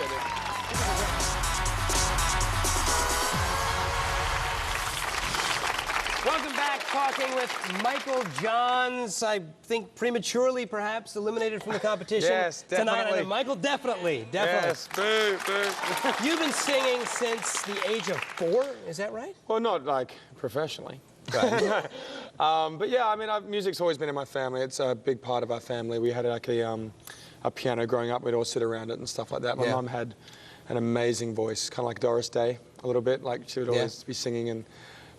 appreciate it. Welcome back, talking with Michael Johns. I think prematurely, perhaps, eliminated from the competition. Yes, definitely. Tonight. Michael, definitely. Yes, boo, boo. You've been singing since the age of 4, is that right? Well, not like professionally. Right. But yeah, I mean, music's always been in my family. It's a big part of our family. We had like a piano growing up. We'd all sit around it and stuff like that. My mum had an amazing voice, kind of like Doris Day a little bit. Like she would always be singing, and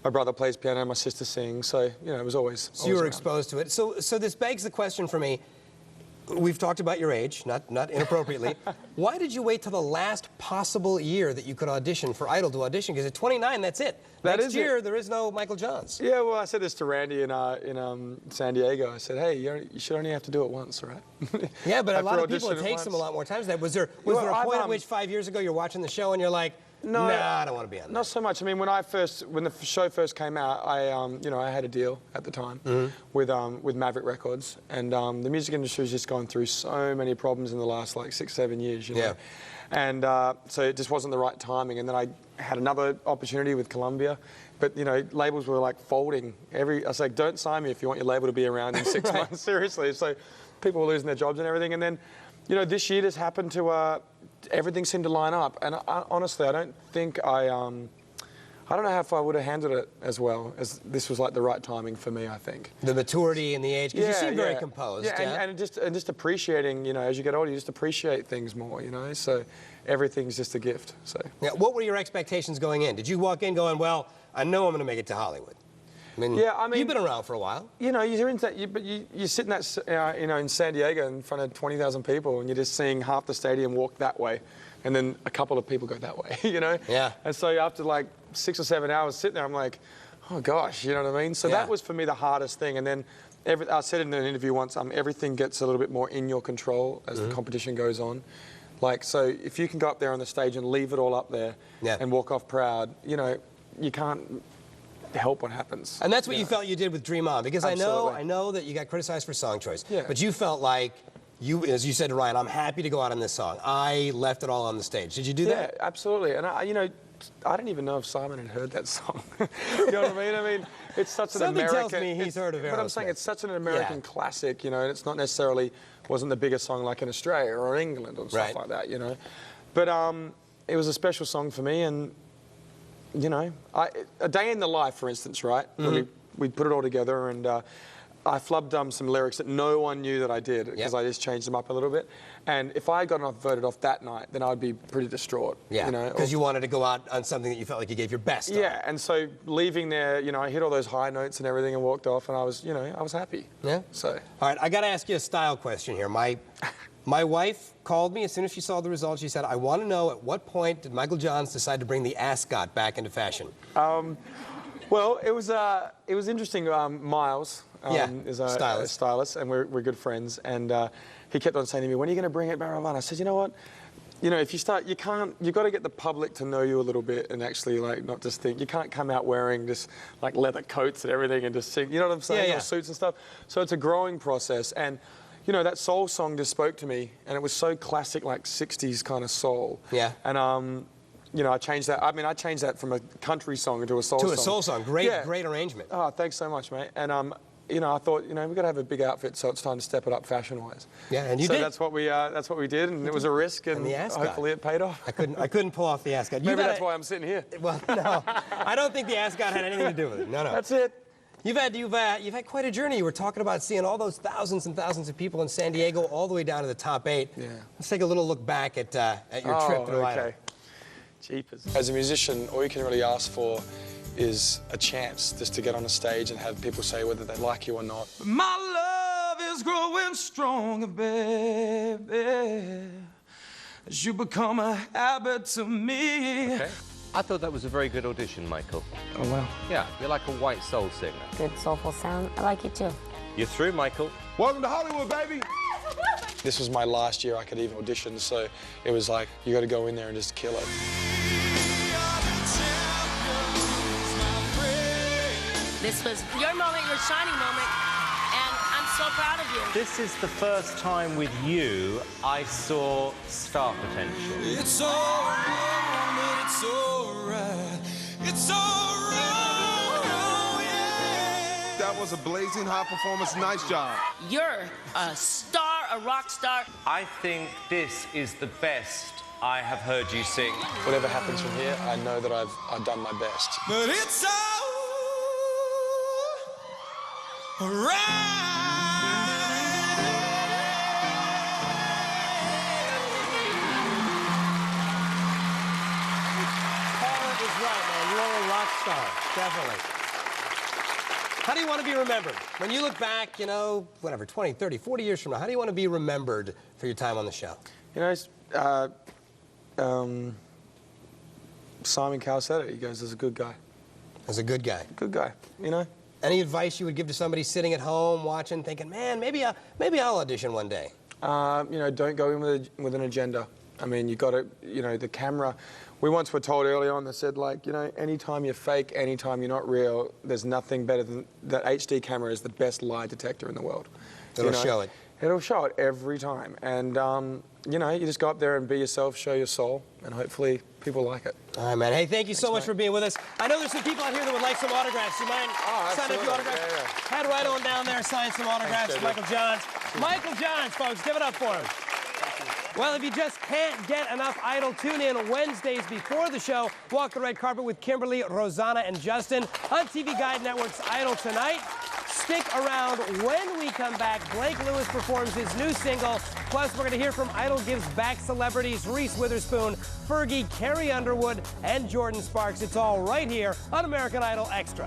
my brother plays piano, my sister sings. So, you know, it was always So you were around. exposed to it. So this begs the question for me. We've talked about your age, not inappropriately. Why did you wait till the last possible year that you could audition for Idol to audition? Because at 29, that's it. Next year, there is no Michael Johns. Yeah, well, I said this to Randy in San Diego. I said, hey, you should only have to do it once, right? Yeah, but a lot of audition people, it takes them a lot more times than that. Was there a point at which 5 years ago you're watching the show and you're like, no, I don't want to be on that? Not so much. I mean, when the show first came out, I had a deal at the time with Maverick Records, and the music industry has just gone through so many problems in the last like 6-7 years, you know. And so it just wasn't the right timing. And then I had another opportunity with Columbia, but you know, labels were like folding. I was like, don't sign me if you want your label to be around in 6 months. Seriously. So people were losing their jobs and everything. And then, you know, this year just happened to. Everything seemed to line up, and honestly, I don't think I don't know how if I would have handled it as well, as this was like the right timing for me, I think. The maturity and the age, because you seem very composed. And just appreciating, you know, as you get older, you just appreciate things more, you know, so everything's just a gift, so. Yeah, what were your expectations going in? Did you walk in going, well, I know I'm going to make it to Hollywood? I mean, you've been around for a while. You know, you're sitting in San Diego in front of 20,000 people, and you're just seeing half the stadium walk that way, and then a couple of people go that way, you know? Yeah. And so after like 6 or 7 hours sitting there, I'm like, oh gosh, you know what I mean? So that was for me the hardest thing. And then I said in an interview once, everything gets a little bit more in your control as the competition goes on. Like, so if you can go up there on the stage and leave it all up there and walk off proud, you know, you can't help what happens. And that's what you felt you did with Dream On, because I know that you got criticized for song choice, but you felt like as you said to Ryan, I'm happy to go out on this song. I left it all on the stage. Did you do that? Yeah, absolutely. And you know, I don't even know if Simon had heard that song. You know what I mean? I mean, it's such an American. Something tells me he's heard of Aerosmith. But I'm saying it's such an American classic, you know, and it's not necessarily wasn't the biggest song like in Australia or England or stuff like that, you know. But it was a special song for me, and you know, A Day in the Life, for instance, right? We put it all together, and I flubbed some lyrics that no one knew that I did, because I just changed them up a little bit. And if I had gotten voted off that night, then I'd be pretty distraught. Yeah, you know, because you wanted to go out on something that you felt like you gave your best on. Yeah, and so leaving there, you know, I hit all those high notes and everything and walked off, and I was, you know, I was happy. Yeah. So. All right, I got to ask you a style question here. My wife called me as soon as she saw the results. She said, I want to know at what point did Michael Johns decide to bring the ascot back into fashion? Well, it was interesting. Miles is a stylist, and we're good friends. And he kept on saying to me, when are you going to bring it back on? I said, you know what? You know, if you start, you've got to get the public to know you a little bit and actually, like, not just think. You can't come out wearing just, like, leather coats and everything and just sing, you know what I'm saying? Or suits and stuff. So it's a growing process. And you know, that soul song just spoke to me, and it was so classic, like 60s kind of soul. Yeah. And, you know, I changed that. I mean, I changed that from a country song into a soul song. To a soul song. Great arrangement. Oh, thanks so much, mate. And, you know, I thought, you know, we've got to have a big outfit, so it's time to step it up fashion-wise. Yeah, and you did. So that's what we did, and it was a risk, and hopefully it paid off. I couldn't pull off the ascot. Maybe that's why I'm sitting here. Well, no, I don't think the ascot had anything to do with it. No. That's it. You've had quite a journey. You were talking about seeing all those thousands and thousands of people in San Diego, all the way down to the top 8. Yeah. Let's take a little look back at your trip to Idol. Jeepers. As a musician, all you can really ask for is a chance just to get on a stage and have people say whether they like you or not. My love is growing stronger, baby, as you become a habit to me. Okay. I thought that was a very good audition, Michael. Oh, wow. Yeah, you're like a white soul singer. Good soulful sound. I like it too. You're through, Michael. Welcome to Hollywood, baby. This was my last year I could even audition, so it was like, you got to go in there and just kill it. This was your moment, your shining moment, and I'm so proud of you. This is the first time with you I saw star potential. It's all wrong, but it's all right. It's all wrong, yeah. That was a blazing high performance. Nice job. You're a star, a rock star. I think this is the best I have heard you sing. Whatever happens from here, I know that I've done my best. But it's all right. Paula is right, man. You are a rock star, definitely. How do you want to be remembered? When you look back, you know, whatever, 20, 30, 40 years from now, how do you want to be remembered for your time on the show? You know, Simon Cowell said it. He goes, "There's a good guy." As a good guy. Good guy, you know? Any advice you would give to somebody sitting at home watching, thinking, man, maybe I'll audition one day? You know, don't go in with an agenda. I mean, you got to, you know, the camera. We once were told early on, they said, like, you know, anytime you're fake, anytime you're not real, there's nothing better than that. HD camera is the best lie detector in the world. It'll show it. It'll show it every time. And, you know, you just go up there and be yourself, show your soul, and hopefully people like it. All right, man. Hey, thank you so much for being with us. I know there's some people out here that would like some autographs. You mind signing a few autographs? Yeah. Head right on down there, sign some autographs. Thanks, Michael Johns. Michael Johns, folks, give it up for him. Well, if you just can't get enough Idol, tune in Wednesdays before the show. Walk the red carpet with Kimberly, Rosanna, and Justin on TV Guide Network's Idol Tonight. Stick around. When we come back, Blake Lewis performs his new single. Plus, we're going to hear from Idol Gives Back celebrities Reese Witherspoon, Fergie, Carrie Underwood, and Jordan Sparks. It's all right here on American Idol Extra.